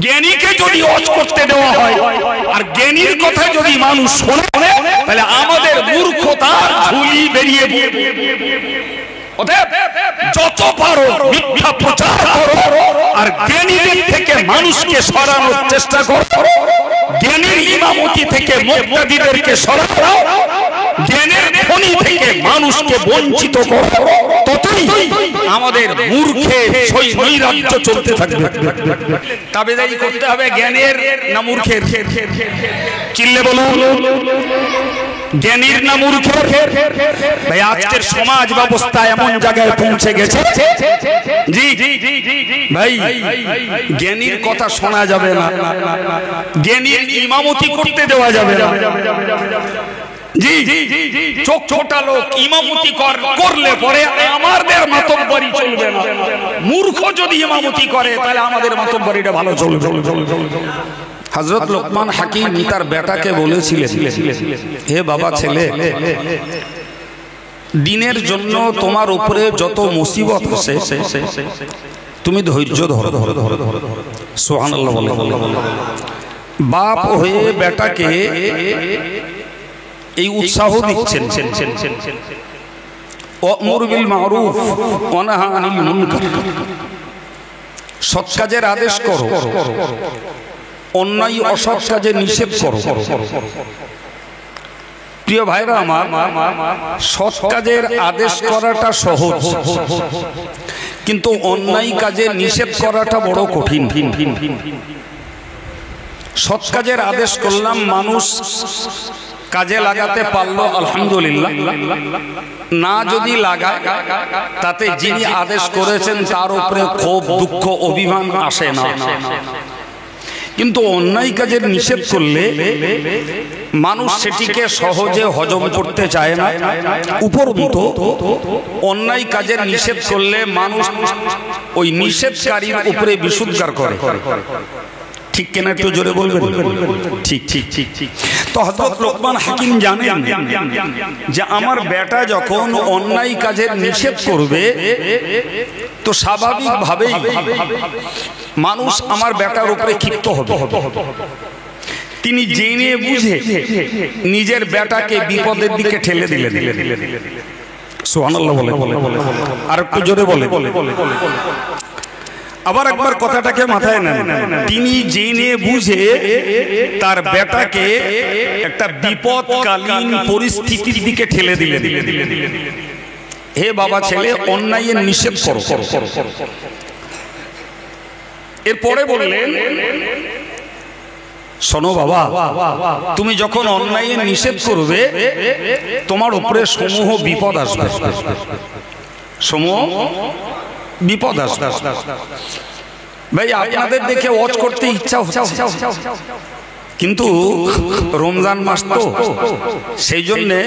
জ্ঞানীকে যদি ওয়াজ করতে দেওয়া হয় আর জ্ঞানীর কথা যদি মানুষ শোনে তাহলে আমাদের মূর্খতার ঝুলি বেরিয়ে পড়বে। যত পারো মিথ্যা প্রচার করো আর জ্ঞানীদের থেকে মানুষকে সরানোর চেষ্টা করো। জ্ঞানীর ইমামতি থেকে মুক্তাদিদেরকে সরাও, জ্ঞানের খনি থেকে মানুষকে বঞ্চিত করো, ততই আমাদের মূর্খে সেই নৈরাজ্য চলতে থাকবে। তাবেদারি করতে হবে জ্ঞানের না মূর্খের? চিল্লে বলুন, জ্ঞানীর না মূর্খের? ভাই আজকের সমাজ ব্যবস্থা এমন জায়গায় পৌঁছে গেছে, জি ভাই জ্ঞানীর কথা শোনা যাবে না, জ্ঞানীর ইমামতি করতে দেওয়া যাবে না। জি চোখ ছোটা লোক ইমামতি করলে পরে আমাদের মাতব্বরি চলবে না। মূর্খ যদি ইমামতি করে তাহলে আমাদের মাতব্বরিটা ভালো চলবে। হযরত লোকমান হাকিম তার বেটাকে বলেছিলেন, হে বাবা ছেলে, দিনের জন্য তোমার উপরে যত মুসিবত আসে তুমি ধৈর্য ধরো। সুবহানাল্লাহ বলে বাপ হয়ে বেটাকে এই উৎসাহ দিচ্ছেন, ওয়া'মুর বিল মা'রুফ ওয়া নাহা আনিল মুনকার, সৎ কাজের আদেশ করো, অন্যায় অসৎ কাজে নিষেধ করো। প্রিয় ভাইরা আমার, সৎ কাজের আদেশ করাটা সহজ, কিন্তু অন্যায় কাজে নিষেধ করাটা বড় কঠিন। সৎ কাজের আদেশ করলাম, মানুষ কাজে লাগাতে পারলো আলহামদুলিল্লাহ, না যদি লাগায় তাতে যিনি আদেশ করেছেন তার উপরে ক্ষোভ দুঃখ অভিমান আসে না। কিন্তু অন্যায় কাজের নিষেধ করলে মানুষ সেটিকে সহজে হজম করতে চায় না। উপরন্তু অন্যায় কাজের নিষেধ করলে মানুষ ওই নিষেধকারীর উপরে বিশুদ্ধার করে। ঠিক কিনা একটু জোরে বলবেন? ঠিক ঠিক ঠিক ঠিক। তো হযরত লোকমান হাকিম জানেন যে আমার বেটা যখন অন্যায় কাজের নিষেধ করবে তো স্বাভাবিকভাবেই মানুষ আমার বেটার উপরে ক্ষিপ্ত হবে। তিনি জেনে বুঝে নিজের বেটাকে বিপদের দিকে ঠেলে দিলেন। সুবহানাল্লাহ বলে, আর একটু জোরে বলে। আবার একবার কথাটাকে মাথায় নেন, তিনি জেনে বুঝে তার বেটাকে একটা বিপদকালীন পরিস্থিতির দিকে ঠেলে দিলেন। হে বাবা ছেলে, অন্যায়ের নিষেধ করো। এরপরে বললেন, শোনো বাবা, তুমি যখন অন্যায়ের নিষেধ করবে তোমার উপরে সমূহ বিপদ আসবে, সমূহ বিপদ আসবে। ভাই আপনাদের দেখে ওয়াজ করতে ইচ্ছা হচ্ছে, কিন্তু রমজান মাস তো সেই জন্যে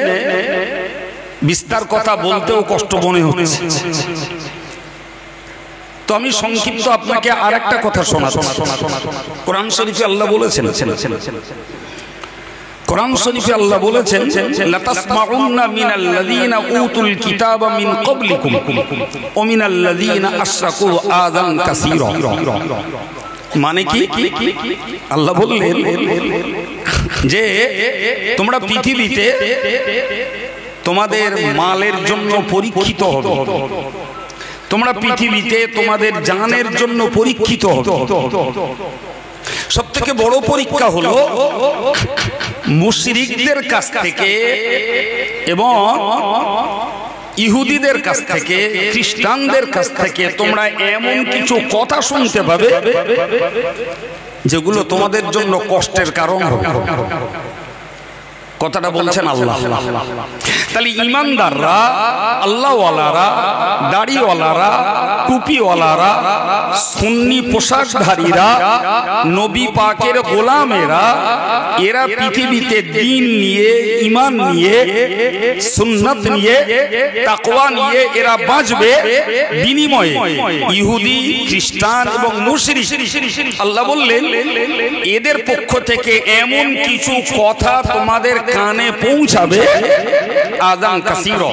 বিস্তার কথা বলতেও কষ্ট মনে হচ্ছে। তো আমি সংক্ষিপ্ত আপনাকে আর একটা কথা শোনাবো। কোরআন শরীফে আল্লাহ বলেছেন, কোরআন শরীফে আল্লাহ বলেছেন, লাতাসমাউন্না মিনাল্লাযীনা উতুল কিতাবা মিন ক্বাবলিকুম ওয়া মিনাল্লাযীনা আশরাকু আযান কাসীরা। মানে কি? আল্লাহ বললেন যে তোমরা পৃথিবীতে তোমাদের মালের জন্য পরীক্ষিত হবে, তোমরা পৃথিবীতে তোমাদের জানের জন্য পরীক্ষিত হবে। সবথেকে বড় পরীক্ষা হলো মুশরিকদের কাছ থেকে এবং ইহুদিদের কাছ থেকে, খ্রিস্টানদের কাছ থেকে তোমরা এমন কিছু কথা শুনতে পাবে যেগুলো তোমাদের জন্য কষ্টের কারণ হবে। কথাটা বলছেন আল্লাহ। তাহলে ইমানদাররা, আল্লাহওয়ালারা, দাড়িওয়ালারা, টুপিওয়ালারা, সুন্নি পোশাকধারীরা, নবী পাকের গোলামেরা, এরা পৃথিবীতে দ্বীন নিয়ে, ঈমান নিয়ে, সুন্নাত নিয়ে, তাকওয়া নিয়ে এরা বাঁচবে। বিনিময়ে ইহুদি, খ্রিস্টান এবং মুশরিক, আল্লাহ বললেন এদের পক্ষ থেকে এমন কিছু কথা তোমাদের কানে পৌঁছাবে আযান কাসীরা,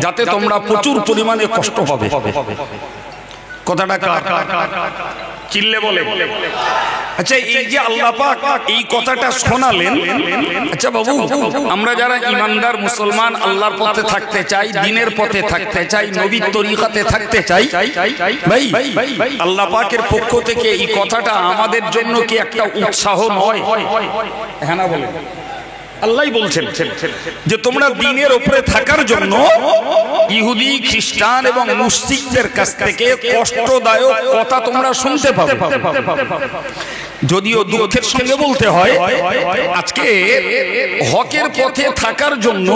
যাতে তোমরা প্রচুর পরিমাণে কষ্ট পাবে। কথাটা কার? চিল্লে বলে। আচ্ছা এই যে আল্লাহ পাক এই কথাটা শোনালেন, আচ্ছা বাবু আমরা যারা ইমানদার মুসলমান আল্লাহর পথে থাকতে চাই, দ্বীনের পথে থাকতে চাই, নবীর তরিকাতে থাকতে চাই, ভাই আল্লাহ পাকের পক্ষ থেকে এই কথাটা আমাদের জন্য কি একটা উৎসাহ নয়? হ্যাঁ না বলেন? আল্লাহই বলছেন যে তোমরা দ্বীনের উপরে থাকার জন্য ইহুদি খ্রিস্টান এবং মুশরিকদের কাছ থেকে কষ্টদায়ক কথা তোমরা শুনতে পাবে। যদিও দুঃখের সঙ্গে বলতে হয় আজকে হকের পথে থাকার জন্য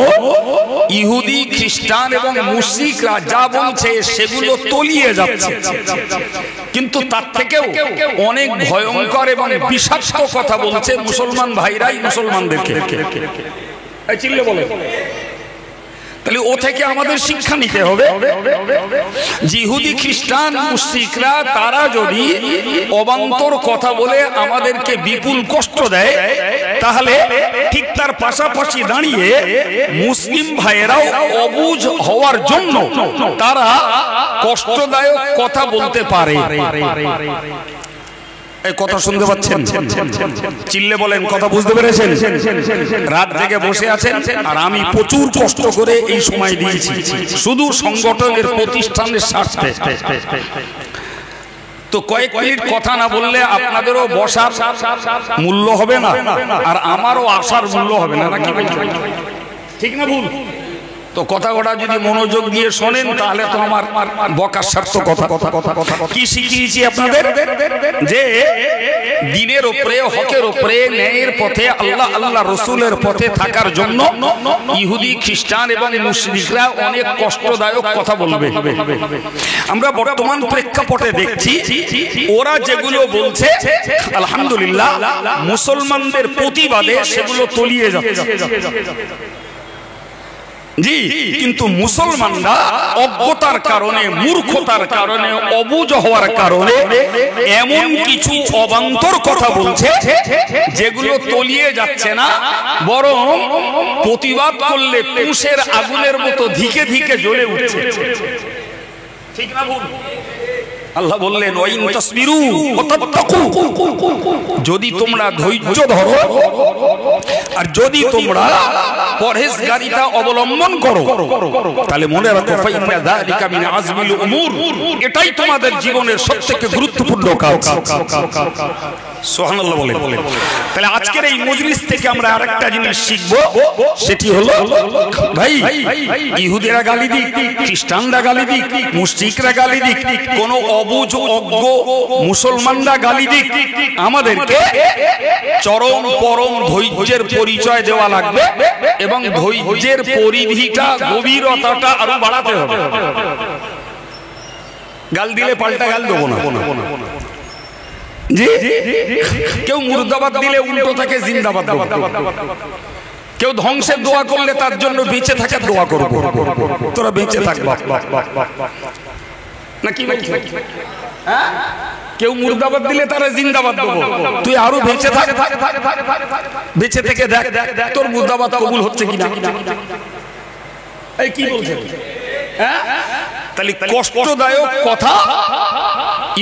ইহুদি খ্রিস্টান এবং মুশরিকরা যা বলছে সেগুলো তলিয়ে যাচ্ছে, কিন্তু তার থেকেও অনেক ভয়ঙ্কর এবং বিষাক্ত কথা বলছে মুসলমান ভাইরাই মুসলমানদেরকে। চিল্লে বলে তাহলে ও থেকে আমাদের শিক্ষা নিতে হবে। ইহুদি খ্রিস্টান মুশরিকরা তারা যদি অবান্তর কথা বলে আমাদেরকে বিপুল কষ্ট দেয়, তাহলে ঠিক তার পাশাপাশি দাঁড়িয়ে মুসলিম ভাইয়েরাও অবুঝ হওয়ার জন্য তারা কষ্টদায়ক কথা বলতে পারে। এই কথা শুনতে পাচ্ছেন? চিল্লে বলেন, কথা বুঝতে পেরেছেন? রাত জেগে বসে আছেন আর আমি প্রচুর কষ্ট করে এই সময় দিয়েছি শুধু সংগঠনের প্রতিষ্ঠানের স্বার্থে। তো কয়েক মিনিট কথা না বললে আপনাদেরও বসার মূল্য হবে না আর আমারও আসার মূল্য হবে না, নাকি ঠিক না ভুল? তো কথা যদি মনোযোগ দিয়ে শোনেন তাহলে তো আমার বকার স্বার্থ কথা। কি শিখিয়েছি আপনাদের? যে দ্বীনের উপরে হকের উপরে ন্যায়ের পথে আল্লাহ রসুলের পথে থাকার জন্য ইহুদি খ্রিস্টান এবং মুশরিকরা অনেক কষ্টদায়ক কথা বলবে। আমরা বর্তমান প্রেক্ষাপটে দেখছি ওরা যেগুলো বলছে আলহামদুলিল্লাহ মুসলমানদের প্রতিবাদে সেগুলো তলিয়ে যাচ্ছে। জি, কিন্তু মুসলমানরা অজ্ঞতার কারণে, মূর্খতার কারণে, অবুঝ হওয়ার কারণে এমন কিছু অবান্তর কথা বলছে যেগুলো তলিয়ে যাচ্ছে না, বরং প্রতিবাদ করলে তুষের আগুনের মতো ধিকে ধিকে জ্বলে উঠছে। ঠিক না ভুল? আল্লাহ বললেন ওয়াইন তাসবিরু ওয়া তাত্তাকু, যদি তোমরা ধৈর্য ধরো আর যদি তোমরা পরহেজগারিতা অবলম্বন করো তাহলে মনে রাখো ফাইন্না যালিকা মিন আজমিল উমুর, এটাই তোমাদের জীবনের সবথেকে গুরুত্বপূর্ণ কাজ। সুবহানাল্লাহ বলেন। তাহলে আজকের এই মজলিস থেকে আমরা আরেকটা জিনিস শিখব, সেটি হলো ভাই ইহুদিরা গালি দিক, খ্রিস্টানরা গালি দিক, মুশরিকরা গালি দিক, কোন অবুঝ অজ্ঞ মুসলমানরা গালি দিক, আমাদেরকে চরম পরম ধৈর্যের পরিচয় দেওয়া লাগবে এবং ধৈর্যের পরিধিটা, গভীরতাটা আরো বাড়াতে হবে। গাল দিলে পাল্টা গাল দেবো না। জি, কেউ মুর্দাবাদ দিলে উল্টো থাকে জিন্দাবাদ দেবো। কেউ ধ্বংসের দোয়া করলে তার জন্য বেঁচে থাকার দোয়া করবো, তোরা বেঁচে থাকবা নাকি? কেউ মুর্দাবাদ দিলে তারা জিন্দাবাদ দেবো, তুই আরো বেঁচে থাক, বেঁচে থেকে দেখ তোর মুর্দাবাদ কবুল হচ্ছে কিনা। এই কি বলছে? তাহলে কষ্টদায়ক কথা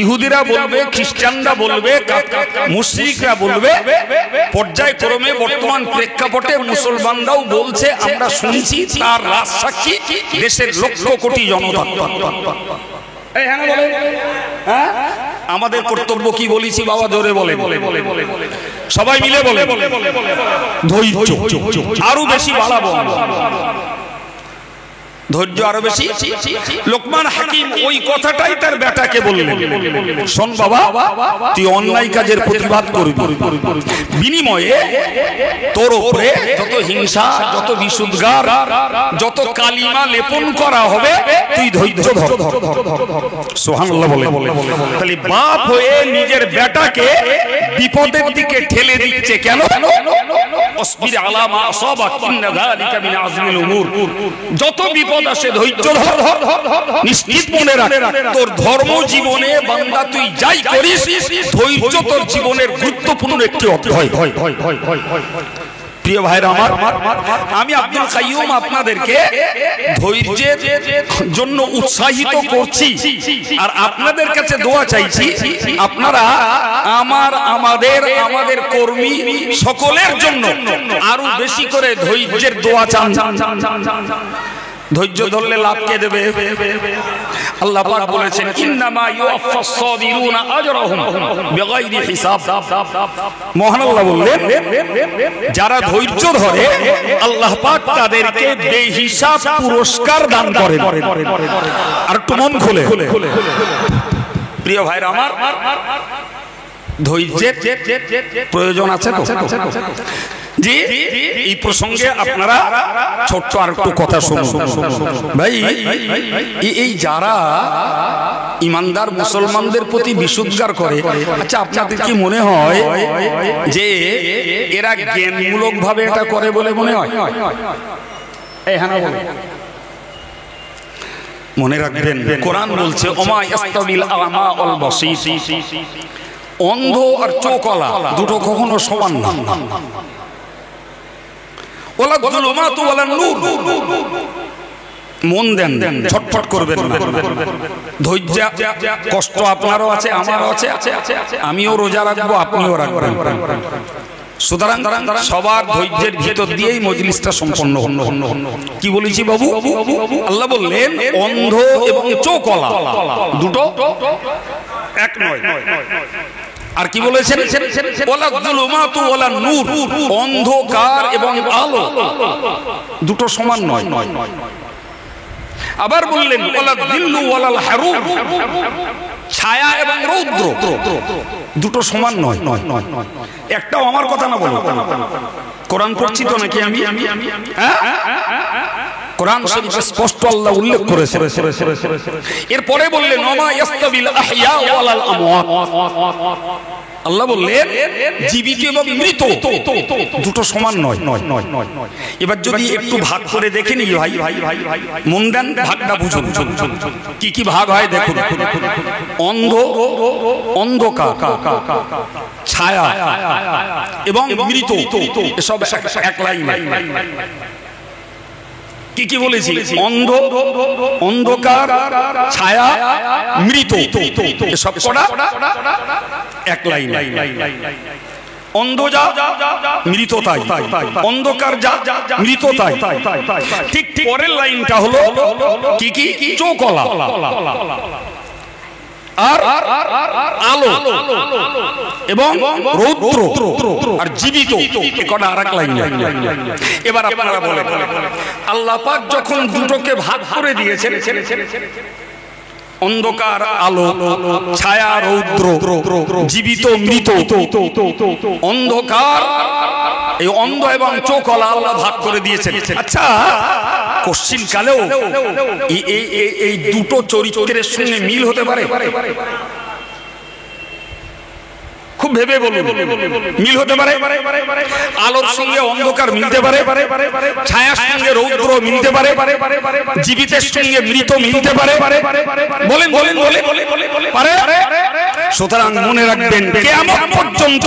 ইহুদিরা বলবে, খ্রিস্টানরা বলবে, মুশরিকরা বলবে, পর্যায়ক্রমে বর্তমান প্রেক্ষাপটে মুসলমানরাও বলছে, আমরা শুনছি, তার রাজ সাক্ষী দেশের লক্ষ কোটি জনতা। আমাদের কর্তব্য কি বলেছি বাবা? জোরে বলে, সবাই মিলে বলে, ধৈর্য আরো বেশি বাড়াবো, ধৈর্য আরো বেশি। লোকমান হাকিম ওই কথাটাই তার বেটাকে বললেন, শোন বাবা, তুই অন্যায় কাজের প্রতিবাদ করবি, বিনিময়ে তোর উপরে যত হিংসা, যত বিশুদ্ধার, যত কালিমা লেপন করা হবে, তুই ধৈর্য ধর। সুবহানাল্লাহ বলে। তাহলে বাপ হয়ে নিজের বেটাকে বিপদের দিকে ঠেলে দিচ্ছে কেন? অসবির আলা মা আসাবাক ইন্না যালিকা মিন আজমিল উমুর, যত বিপদ আসে ধৈর্য ধর। নিশ্চিত মনে রাখ, তোর ধর্ম জীবনে বান্দা তুই যাই করিস, ধৈর্য তোর জীবনের গুরুত্বপূর্ণ একটি অধ্যায়। প্রিয় ভাইরা আমার, আমি আব্দুল কাইয়ুম আপনাদেরকে ধৈর্যের জন্য উৎসাহিত করছি আর আপনাদের কাছে দোয়া চাইছি, আপনারা আমাদের কর্মী সকলের জন্য আরো বেশি করে ধৈর্যের দোয়া চান। ধৈর্য ধরলে লাভ কে দেবে? আল্লাহ পাক বলেছেন ইন্নামা ইউওয়াফাস সাবিরুনা আজরাহুম বিগাইরি হিসাব। মহান আল্লাহ বললেন যারা ধৈর্য ধরে আল্লাহ পাক তাদেরকে বেহিসাব পুরস্কার দান করেন। আর একটু মন খুলে প্রিয় ভাইরা আমার, ধৈর্যের প্রয়োজন আছে তো? জি, এই প্রসঙ্গে আপনারা ছোট্ট আর একটু কথা শুনুন ভাই। এই যারা ইমানদার মুসলমানদের প্রতি বিশুদ্ধার করে, আচ্ছা আপনাদের কি মনে হয় যে এরা জ্ঞানমূলক ভাবে এটা করে বলে মনে হয়? মনে রাখবেন কোরআন বলছে ওমা ইয়াস্তাবিল আ'মা ওয়াল বাসীর, অন্ধ আর চোখওয়ালা দুটো কখনো সমান না। ওয়ালা যুলুমাতু ওয়ালা নূর, মন দেন, ছটফট করবেন না। ধৈর্য কষ্ট আপনারও আছে, আমারও আছে, আমিও রোজা রাখবো, আপনিও রাখবেন। সুতরাং সবার ধৈর্যের ভিতর দিয়েই মজলিসটা সম্পন্ন হল। কি বলেছি বাবু? আল্লাহ বললেন অন্ধ এবং চোখওয়ালা দুটো এক নয়। আর কি বলেছেন? ওয়ালা যুলুমাতু ওয়ালা নূর, অন্ধকার এবং আলো দুটো সমান নয়। আবার বললেন ওয়ালা যিল্লু ওয়ালাল হারুর, ছায়া এবং রৌদ্র দুটো সমান নয়। একটাও আমার কথা না বলো। কোরআন পড়ছি তো নাকি আমি? কোরআন শরীফে স্পষ্ট আল্লাহ উল্লেখ করেছে। এরপরে বললেন ওমা ইয়াস্তাবিল আহইয়া ওয়ালাল আমওয়াত, আল্লাহ বললেন জীবিত এবং মৃত দুটো সমান নয়। এবার যদি একটু ভাগ করে দেখে নি ভাই, মন দেন, ভাগটা বুঝুন কি কি ভাগ হয় দেখুন। অন্ধ, অন্ধকার, ছায়া এবং মৃত, এসব এক লাইনে। কি কি বলেছি? অন্ধ, অন্ধকার, ছায়া, মৃত, এসব কটা এক লাইন। অন্ধ যা মৃত তাই, অন্ধকার যা মৃত তাই। ঠিক পরের লাইনটা হলো কি কি? চোখওয়ালা আর আলো এবং রৌদ্র আর জীবিত, কটা আর এক লাইন। এবার আপনারা বলেন আল্লাহ পাক যখন দুটোকে ভাগ করে দিয়েছেন, অন্ধকার আলো, ছায়া রৌদ্র, জীবিত মৃত, অন্ধকার, এই অন্ধ এবং চোখওয়ালা আল্লাহ ভাগ করে দিয়েছেন। আচ্ছা কোশ্চিন কালেও এই দুটো চরিত্রের সঙ্গে মিল হতে পারে? খুব ভেবে বলুন, মিল হতে পারে? আলোর সঙ্গে অন্ধকার মিলতে পারে, ছায়ার সঙ্গে রৌদ্র মিলতে পারে, জীবিতের সঙ্গে মৃত মিলতে পারে? বলেন বলেন বলেন পারে? সুতরাং মনে রাখবেন কিয়ামত পর্যন্ত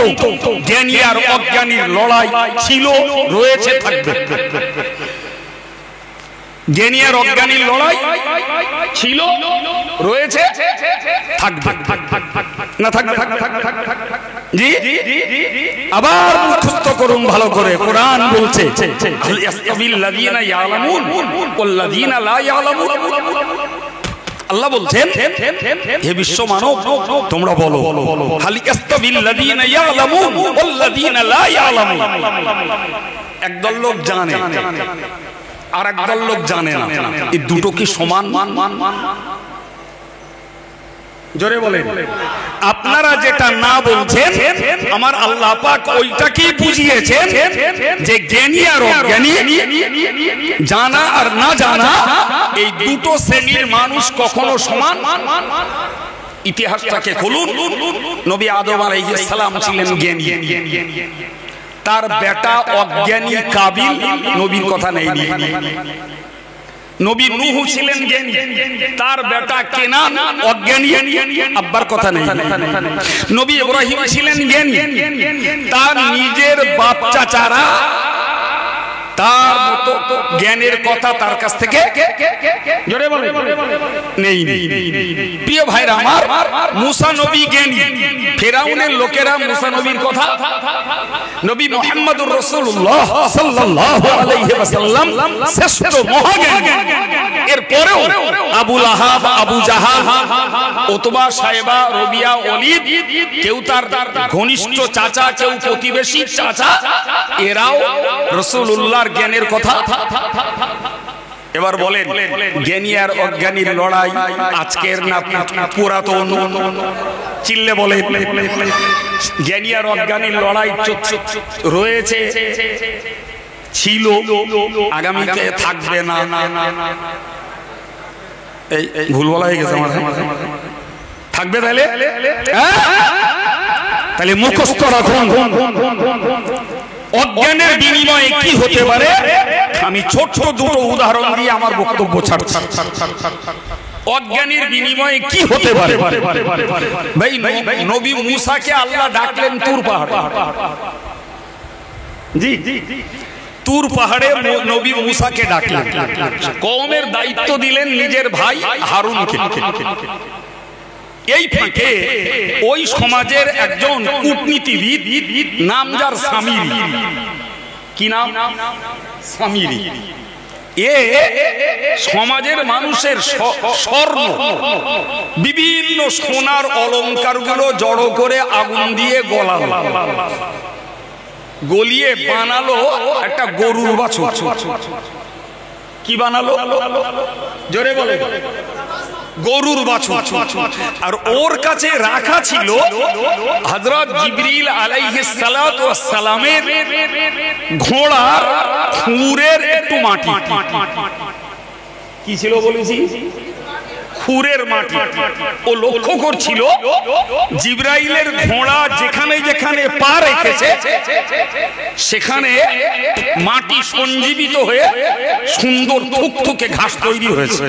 জ্ঞানী আর অজ্ঞানীর লড়াই ছিল, রয়েছে, থাকবে। জ্ঞানী আর অজ্ঞানীর লড়াই ছিল, রয়েছে, থাকবে না থাকবে? জি, আবার মুখস্থ করুন ভালো করে। কোরআন বলছে হাল ইয়াস্তাবিল লাযীনা ইয়ালামুন ওয়াল লাযীনা লা ইয়ালামুন। আল্লাহ বলছেন হে বিশ্ব মানব তোমরা বলো হাল ইয়াস্তাবিল লাযীনা ইয়ালামুন ওয়াল লাযীনা লা ইয়ালামুন। একদল লোক জানে আর একদল লোক জানে না, এই দুটো কি সমান? জোরে বলেন। আপনারা যেটা না বলছেন আমার আল্লাহ পাক ওইটাকেই বুঝিয়েছেন যে জ্ঞানী আর অজ্ঞানী, জানা আর না জানা, এই দুটো শ্রেণীর মানুষ কখনো সমান। ইতিহাসটাকে খুলুন। নবী আদম আলাইহিস সালাম ছিলেন জ্ঞানী, তার বেটা অজ্ঞানী কাবিল, নবীর কথা নেই। নবী নূহ ছিলেন জ্ঞানী, তার বেটা কেনান অজ্ঞানী, আব্বার কথা নেই। নবী ইব্রাহিম ছিলেন জ্ঞানী, তার নিজের বাপ চাচারা তার মতো জ্ঞানের কথা তার কাছ থেকে জোরে বলে নেই। প্রিয় ভাইরা আমার, মুসা নবী জ্ঞানী, ফেরাউনের লোকেরা মুসা নবীর কথা, নবী মুহাম্মদুর রাসূলুল্লাহ সাল্লাল্লাহু আলাইহি ওয়াসাল্লাম শ্রেষ্ঠ মহাজ্ঞানী, এরপরেও আবু লাহাব, আবু জাহাল, উতবা, সাইবা, রবিয়া, ওলীদ, কেউ তার ঘনিষ্ঠ চাচা, কেউ প্রতিবেশী চাচা, এরাও রাসূলুল্লাহর জ্ঞানের কথা। এবার বলেন, জ্ঞানী আর অজ্ঞানীর লড়াই আজকের না পুরাতন? চিল্লে বলে, জ্ঞানী আর অজ্ঞানীর লড়াই রয়েছে, ছিল, আগামীতে থাকবে না। এই ভুল বলা হয়ে গেছে আমার, থাকবে তাহলে? তাহলে মুখস্থ রাখুন, অজ্ঞানের বিনিময়ে কি হতে পারে। আমি ছোট দুটো উদাহরণ দিয়ে আমার বক্তব্য ছাড়ছি। অজ্ঞানীর বিনিময়ে কি হতে পারে? ভাই, নবী মুসাকে আল্লাহ ডাকলেন তুর পাহাড়ে। জি, তুর পাহাড়ে নবী মুসাকে ডাকলেন, কওমের দায়িত্ব দিলেন নিজের ভাই হারুনকে। এই ফাঁকে ওই সমাজের একজন কূটনীতিবিদ, নাম যার সামিরি, কি নাম? সামিরি। এ সমাজের মানুষের স্বর্ণ, বিভিন্ন সোনার অলংকারগুলো জড়ো করে আগুন দিয়ে গলিয়ে বানালো একটা গরুর বাছুর। কি বানালো? জোরে বলে, গরুর বাছুর। আর ওর কাছে রাখা ছিল হযরত জিবরিল আলাইহিস সালাতু ওয়াস সালামের ঘোড়ার খুরের একটু মাটি। কি ছিল বলেছি? খুরের মাটি। ও লক্ষ্য করছিল জিবরাইলের ঘোড়া যেখানে যেখানে পা রেখেছে সেখানে মাটি সঞ্জীবিত হয়ে সুন্দর থুকথুকে ঘাস তৈরি হয়েছে।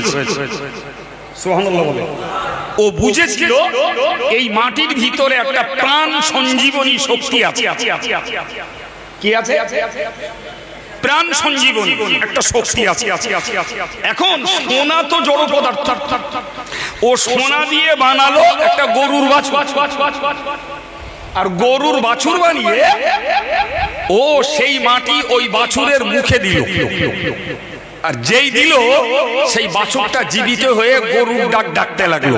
সুবহানাল্লাহ বলে। ও বুঝেছিল এই মাটির ভিতরে একটা প্রাণ সঞ্জীবনী শক্তি আছে। কি আছে? প্রাণ সঞ্জীবনী একটা শক্তি আছে। এখন সোনা তো জড় পদার্থ, ও সোনা দিয়ে বানালো একটা গরুর বাছুর। আর গরুর বাছুর বানিয়ে ও সেই মাটি ওই বাছুরের মুখে দিল। আর যেই দিল সেই বাছুরটা জীবিত হয়ে গরুর ডাক ডাকতে লাগলো।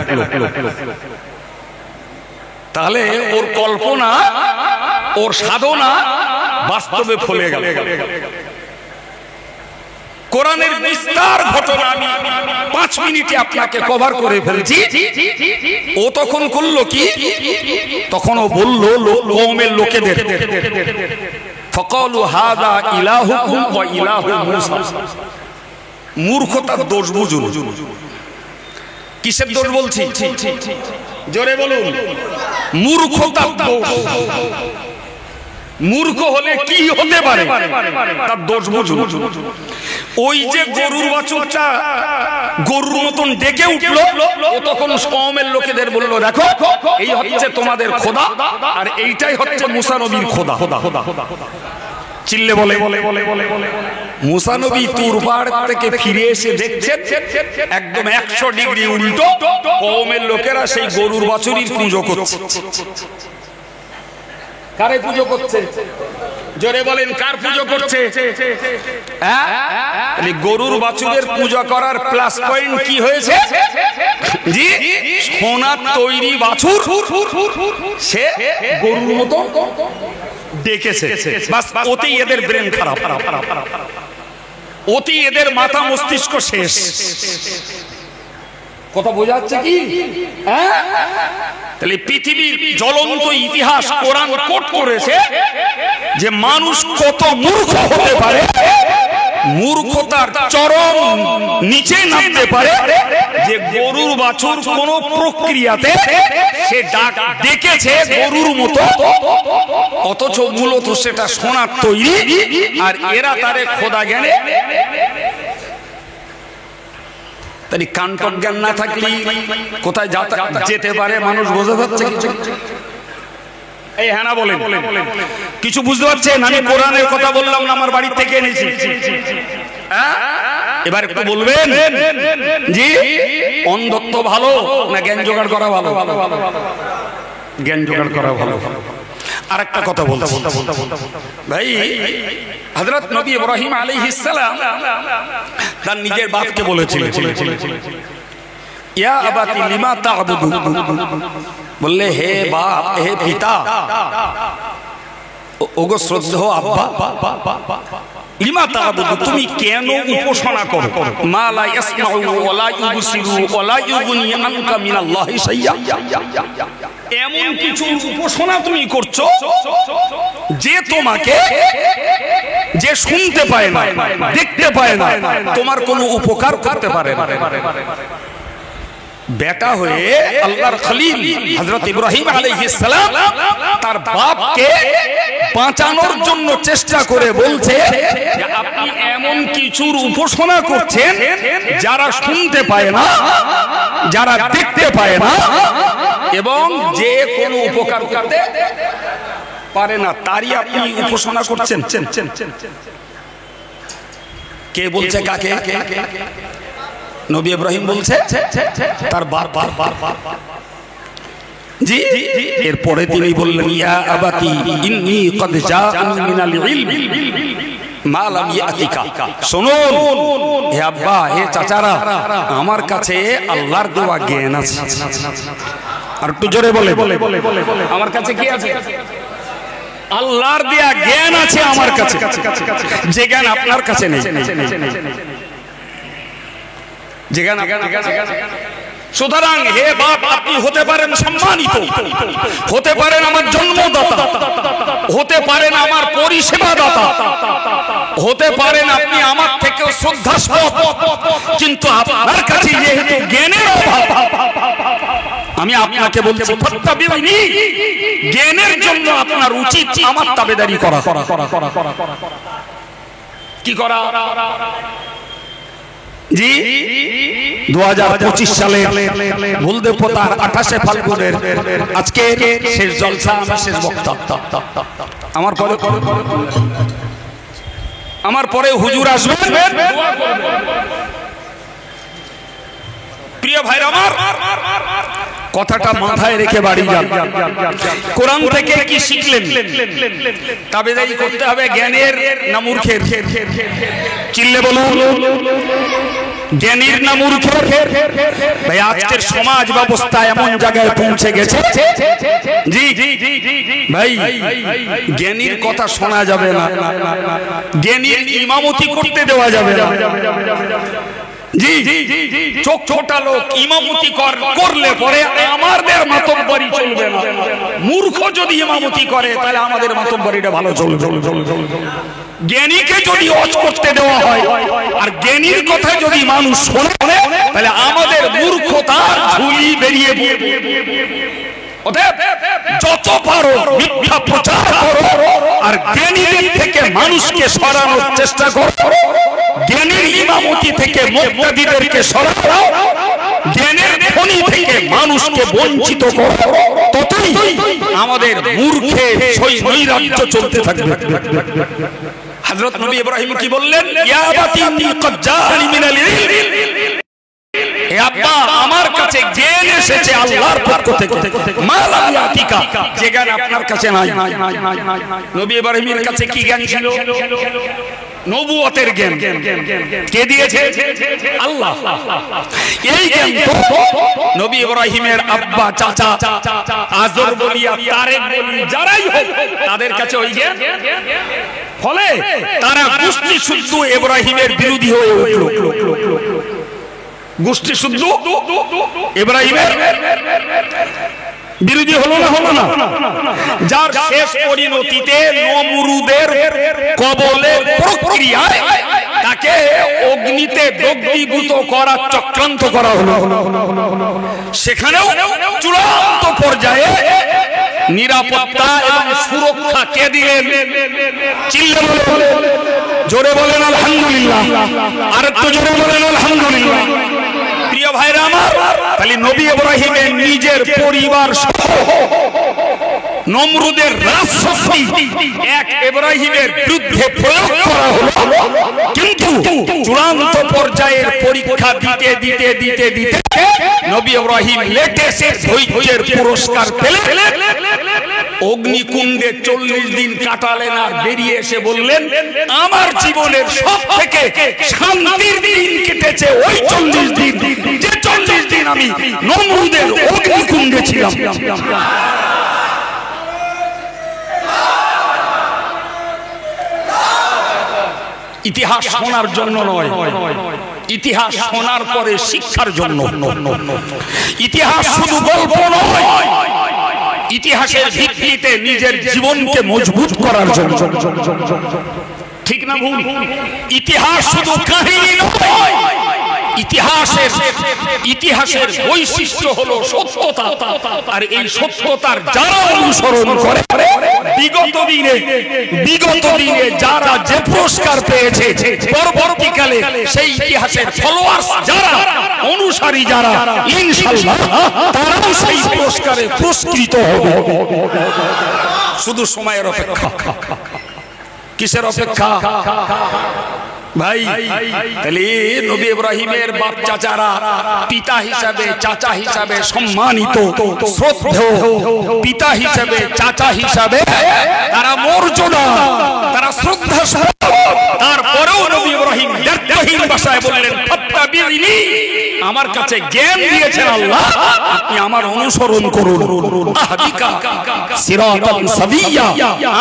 তাহলে ওর কল্পনা, ওর সাধনা বাস্তবে ফলে গেল। কোরআনের বিস্তার ঘটনা আমি 5 মিনিটে আপনাকে কভার করে ফেলছি। ও তখন করলো কি? তখন ও বলল কওমের লোকেদের, ফাকালু হাযা ইলাহুকুম ওয়া ইলাহু মূসা। মূর্খতার দোষ বুঝুন। কিসের দোষ বলছি? জোরে বলুন, মূর্খতার দোষ। মূর্খ হলে কি হতে পারে তার দোষ বুঝুন। ওই যে গরুর বাছুরটা গরুর মতন ডেকে উঠলো, ও তখন কওমের লোকেদের বলল, দেখো এই হচ্ছে তোমাদের খোদা, আর এইটাই হচ্ছে মুসা নবীর খোদা। চিল্লে বলে, মুসা নবী তুর পাহাড় থেকে ফিরে এসে দেখছেন একদম 100 ডিগ্রি উল্টো, কওমের লোকেরা সেই গরুর বাছুরির পুজো করছে। কারে পুজো করছে? জোরে বলেন, কার পুজো করছে? গরুর বাছুরের পূজা করার প্লাস পয়েন্ট কি হয়েছে? জি, সোনার তৈরি বাছুর সে গরুর মতো ডেকেছে। বাস, ওতেই এদের ব্রেন খারাপ, ওতেই এদের মাথা মস্তিষ্ক শেষ। কথা বোঝা যাচ্ছে কি? তাহলে পৃথিবীর জ্বলন্ত ইতিহাস কোরআন কোট করেছে যে মানুষ কত মূর্খ হতে পারে, মূর্খতার চরম নিচে নামতে পারে, যে গরুর বাছুর কোন প্রক্রিয়াতে সে ডাক ডেকেছে গরুর মতো, অথচ মূলত সেটা সোনার তৈরি, আর এরা তারে খোদা জ্ঞানে। তাই কান্তক জ্ঞান না থাকলে কোথায় যেতে পারে মানুষ বোঝা যাচ্ছে? এই হ্যাঁ না বলেন, কিছু বুঝতে পারছেন? আমি কোরআনের কথা বললাম না, আমার বাড়ি থেকে এনেছি। এবার একটু বলবেন জি অন্ধত্ব ভালো না জ্ঞান জোগাড় করা ভালো? জ্ঞান জোগাড় করা ভালো। আর একটা কথা বলছি ভাই, হযরত নবী ইব্রাহিম আলাইহিস সালাম তার নিজের বাপকে বলেছিলেন, ইয়া আবাতি লিমা তা'বুদু, বললে হে বাপ, হে পিতা, ওগো শ্রদ্ধেয় আব্বা, লিমা তা'বুদু, তুমি কেন উপাসনা করো? মা লা ইয়াসমাউ ওয়া লা ইউবসিরু ওয়া লা ইউগনি আনকা মিনাল্লাহি শাইয়্যা, এমন কিছু উপাসনা তুমি করছো যে তোমাকে, যে শুনতে পায় না, দেখতে পায় না, তোমার কোনো উপকার করতে পারে না। বেটা হয়ে আল্লাহর খলিল হযরত ইব্রাহিম আলাইহিস সালাম তার বাপকে বাঁচানোর জন্য চেষ্টা করে বলছে যে আপনি এমন কিছুর উপাসনা করছেন যারা শুনতে পায় না, যারা দেখতে পায় না, এবং যে কোনো উপকার করতে পারে না, তারই আপনি উপাসনা করছেন। কে বলছে কাকে? নবী ইব্রাহিম বলছে তার বাপ। জি, এরপরে তিনি বললেন ইয়া আবাতি ইন্নী ক্বাদ জাআনি মিনাল ইলমি মা লাম ইয়াতিকা, শুনুন হে আব্বা, হে চাচারা, আমার কাছে আল্লাহর দেওয়া জ্ঞান আছে। আর একটু জোরে বলে, আমার কাছে কি আছে? আল্লাহর দেওয়া জ্ঞান আছে আমার কাছে, যে জ্ঞান আপনার কাছে নেই। সুতরাং হে বাপ, আপনি হতে পারেন সম্মানিত, হতে পারেন আমার জন্মদাতা, হতে পারেন আমার পরিষেবা দাতা, হতে পারেন আপনি আমার থেকেও শ্রদ্ধাস্পদ, কিন্তু আপনার কাছে যেহেতু জ্ঞানের অভাব, আমি আপনাকে বলছি ফাত্তাবিউনি, জ্ঞানের জন্য আপনার উচিত আমার তাবেদারি করা। কি করা? জি 2025 সালে ভুলদেব পোতার 28 ফাল্গুনের আজকে শেষ জলসা, শেষ বক্তা। আমার পরে হুজুর আসবেন, প্রিয় ভাইরা আমার, কথাটা মাথায় রেখে বাড়ি যান। কোরআন থেকে কি শিখলেন? তাবেদারি করতে হবে জ্ঞানের না মূর্খের? চিল্লে বলুন, জ্ঞানীর না মূর্খের? ভাই আজকের সমাজ ব্যবস্থা এমন জায়গায় পৌঁছে গেছে, জি ভাই জ্ঞানীর কথা শোনা যাবে না, জ্ঞানীর ইমামতি করতে দেওয়া যাবে না। জি চোখ ছোটা লোক ইমামতি করলে পরে আমাদের মাতব্বরি চলবে না। মূর্খ যদি ইমামতি করে তাহলে আমাদের মাতব্বরিটা ভালো চলবে। জ্ঞানীকে যদি ওয়াজ করতে দেওয়া হয় আর জ্ঞানীর কথা যদি মানুষ শোনে তাহলে আমাদের মূর্খতার ঝুলি বেরিয়ে যত পারো মিথ্যা প্রচার করো আর জ্ঞানীদের থেকে মানুষকে সরানোর চেষ্টা করো, জ্ঞানীর ইমামতি থেকে মুক্তাদিদেরকে সরাও, জ্ঞানের খনি থেকে মানুষকে বঞ্চিত করো, ততই আমাদের মূর্খের সেই নৈরাজ্য চলতে থাকবে। হযরত নবী ইব্রাহিম কি বললেন? ইয়া আবাতি ইন্নী ক্বাদ জাআনি মিনাল ইলমি, হে আব্বা, আমার কাছে জ্ঞান এসেছে আল্লাহর পক্ষ থেকে, মা লাম ইয়াতিকা, যে জ্ঞান আপনার কাছে নাই। নবী ইব্রাহিমের কাছে কি জ্ঞান ছিল? নবুয়তের জ্ঞান। কে দিয়েছে? আল্লাহ। এই জ্ঞান তো নবী ইব্রাহিমের আব্বা, চাচা, আজর বলিয়া তারেক বলি যারাই হোক তাদের কাছে ওই জ্ঞান, ফলে তারা গোষ্ঠী শুদ্ধ ইব্রাহিমের বিরোধী হয়ে উঠল। গোষ্ঠী শুদ্ধ ইব্রাহিমের বিরোধী হলো না? হলো না? যার শেষ পরিণতিতে নমরুদের কবলে প্রক্রিয়ায় তাকে অগ্নিতে দগ্ধীভূত করার চক্রান্ত করা হলো। সেখানেও চূড়ান্ত পর্যায়ে নিরাপত্তা এবং সুরক্ষা কে দিলেন? চিল্লে বলে, জোরে বলেন আলহামদুলিল্লাহ। আর একটু জোরে বলেন আলহামদুলিল্লাহ। প্রিয় ভাইরা আমার, তাহলে নবী ইব্রাহিমের নিজের পরিবার সহ নমরুদের রাজশক্তি এক ইব্রাহিমের বিরুদ্ধে প্রয়োগ করা হলো, কিন্তু চূড়ান্ত পর্যায়ের পরীক্ষা দিতে দিতে দিতে দিতে নবী ইব্রাহিম লেটেস্ট ধৈর্যের পুরস্কার পেলেন। অগ্নিকুণ্ডে 40 দিন কাটালেন আর বেরিয়ে এসে বললেন, আমার জীবনের সব থেকে শান্তির দিন কেটেছে ওই 40 দিন, যে 40 দিন আমি নমরুদের অগ্নিকুণ্ডে ছিলাম। ইতিহাস শোনার জন্য নয়, ইতিহাস শোনার পরে শিক্ষার জন্য। ইতিহাস শুধু গল্প নয়, ইতিহাসের ভিত্তিতে নিজের জীবনকে মজবুত করার জন্য। ঠিক না ভুল? ইতিহাস শুধু কাহিনী নয়, ইতিহাসের বৈশিষ্ট্য হলো সত্যতা। আর এই সত্যতার যারা অনুসরণ করে বিগত দিনে যারা যে পুরস্কার পেয়েছে, পরবর্তীকালে সেই ইতিহাসের ফলোয়ার্স যারা, অনুসারী যারা, ইনশাআল্লাহ তারাও সেই পুরস্কারে পুরস্কৃত হবে। শুধু সময়ের অপেক্ষা। কিসের অপেক্ষা ভাই? তাহলে নবী ইব্রাহিমের বাপ চাচারা পিতা হিসাবে, চাচা হিসাবে সম্মানিত, শ্রদ্ধেয়, পিতা হিসাবে, চাচা হিসাবে তারা মর্যাদা, তারা শ্রদ্ধা। তারপরেও নবী ইব্রাহিম দ্ব্যর্থহীন ভাষায় বললেন, ফাত্তাবিনি, আমার কাছে জ্ঞান দিয়েছেন আল্লাহ, আপনি আমার অনুসরণ করুন। আহদিকা সিরাতান সাবিয়্যা,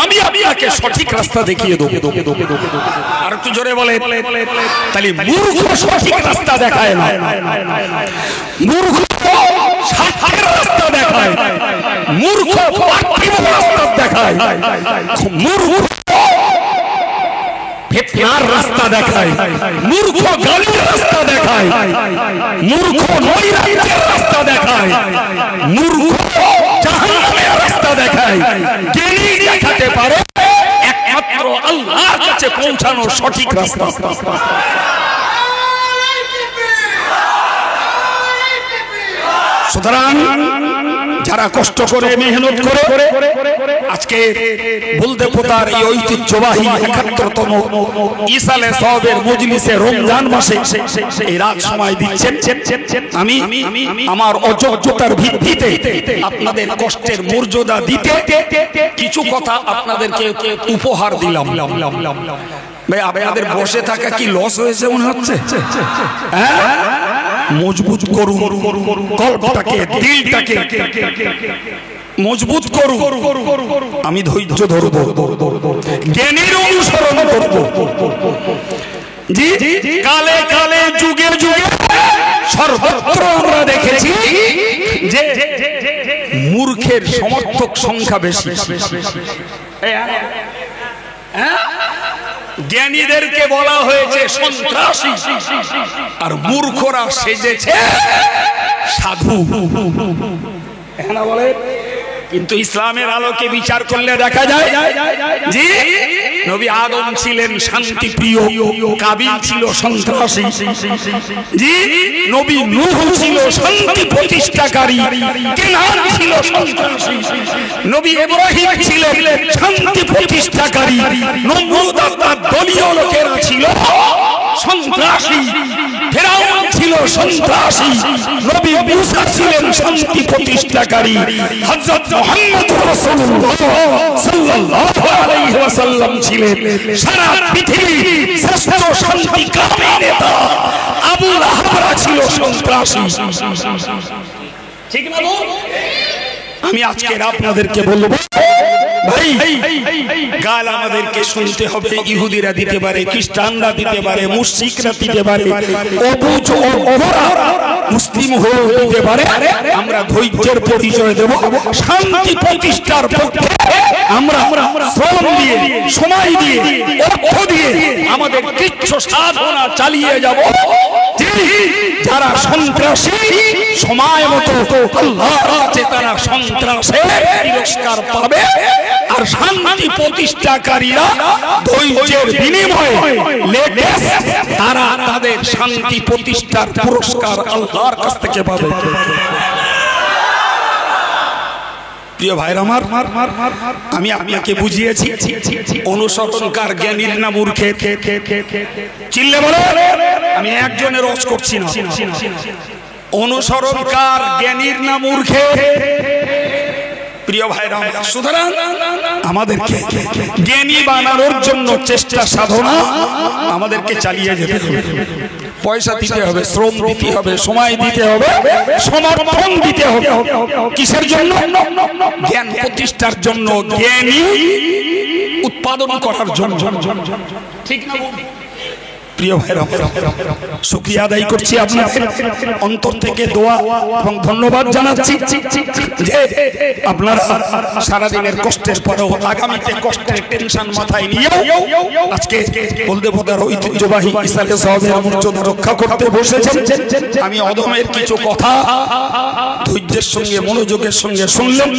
আমি আপনাকে সঠিক রাস্তা দেখিয়ে দেব। আর একটু জোরে বলে। তাহলে মূর্খ সঠিক রাস্তা দেখায় না, মূর্খ সাক্ষের রাস্তা দেখায়, মূর্খ পার্থিব রাস্তা দেখায়, মূর্খ ফিতনার রাস্তা দেখায়, মূর্খ গালির রাস্তা দেখায়, মূর্খ নৈরাজ্যের রাস্তা দেখায়, মূর্খ জাহান্নামের রাস্তা দেখায়। জ্ঞানী দেখাতে পারে একমাত্র আল্লাহর কাছে পৌঁছানোর সঠিক রাস্তা। সুতরাং যারা কষ্ট করে, মেহনত করে আজকে বলতে পোতার এই ঐতিহ্যবাহী ৭১তম ইসালে সওয়াবের মজলিসে রমজান মাসে এই রাত সময় দিচ্ছেন, আমি আমার অযোগ্যতার ভিত্তিতে আপনাদের কষ্টের মর্যাদা দিতে কিছু কথা আপনাদেরকে উপহার দিলাম। ভাই আপনাদের বসে থাকা কি লস হয়েছে মনে হচ্ছে? হ্যাঁ, মজবুত করুন কল্পটাকে, দিলটাকে মজবুত করুন। আমি ধৈর্য ধরব, জ্ঞানের অনুসরণ করব। জি, কালে কালে যুগে যুগে সর্বত্র আমরা দেখেছি যে মূর্খের সমর্থক সংখ্যা বেশি। জ্ঞানীদেরকে বলা হয়েছে সন্ত্রাসী, আর মূর্খরা সেজেছে সাধু। কিন্তু ইসলামের আলোকে বিচার করলে দেখা যায় জি, নবী আদম ছিলেন শান্তি প্রিয়, কাবিল ছিল সন্ত্রাসী। জি, নবী নূহ ছিল শান্তি প্রতিষ্ঠাকারী, কেনান ছিল সন্ত্রাসী। নবী ইব্রাহিম ছিলেন শান্তি প্রতিষ্ঠাকারী, নমরুদ আর দলীয় লোকেরা ছিল সন্ত্রাসী, ফেরাউন ছিল সন্ত্রাসী, নবী মুসা ছিলেন শান্তি প্রতিষ্ঠাকারী, হযরত মুহাম্মদ রাসূলুল্লাহ সাল্লাল্লাহু আলাইহি ওয়াসাল্লাম ছিলেন সারা পৃথিবীর শ্রেষ্ঠ শান্তিকামী নেতা। আবু লাহাবরা ছিল সন্ত্রাসী। ঠিক না? আমি আজকে আপনাদেরকে বলবো ভাই, গাল আমাদেরকে শুনতে হবে। ইহুদিরা দিতে পারে, খ্রিস্টানরা দিতে পারে, মুশরিকরা দিতে পারে, অবুঝ অবরা মুসলিম হয়ে দিতে পারে। আমরা ধৈর্যের পরিচয় দেব, শান্তি প্রতিষ্ঠার পক্ষে আমরা শ্রম দিয়ে, সময় দিয়ে, অর্থ দিয়ে আমাদের কিচ্ছু সাধনা চালিয়ে যাব। যারা সন্ত্রাসী সময় মতো আল্লাহর কাছে তারা সন্ত্রাসের তিরস্কার পাবে, আর শান্তি প্রতিষ্ঠাকারীরা ধৈর্যের বিনিময়ে তারা তাদের শান্তি প্রতিষ্ঠার পুরস্কার আল্লাহর কাছ থেকে পাবে। প্রিয় ভাইরা আমার, আমি আপনাকে বুঝিয়েছি অনুসরণকার জ্ঞানীর না মূর্খের? চিল্লে বলে, আমি একজনের রস করছি না। অনুসরণকার জ্ঞানীর না মূর্খের? প্রিয় ভাইরা আমার, সুতরাং আমাদেরকে জ্ঞানী বানানোর জন্য চেষ্টা সাধনা আমাদেরকে চালিয়ে যেতে হবে। পয়সা দিতে হবে, শ্রম দিতে হবে, সময় দিতে হবে, সমর্থন দিতে হবে। কিসের জন্য? জ্ঞান প্রতিষ্ঠার জন্য, জ্ঞানী উৎপাদন করার জন্য। ঠিক না প্রিয় ভাইরা? শুকরিয়া আদায় করছি আপনাদের অন্তর থেকে, দোয়া এবং ধন্যবাদ জানাচ্ছি যে আপনারা সারাদিনের কষ্টের পরেও আগামীতে কষ্টের টেনশন মাথায় নিয়ে আজকে বলদেবতার ঐতিহ্যবাহী ইসালে সাহেবের মর্যাদা রক্ষা করতে বসেছেন। আমি অদমের কিছু কথা ধৈর্যের সঙ্গে মনোযোগের সঙ্গে শুনলেন।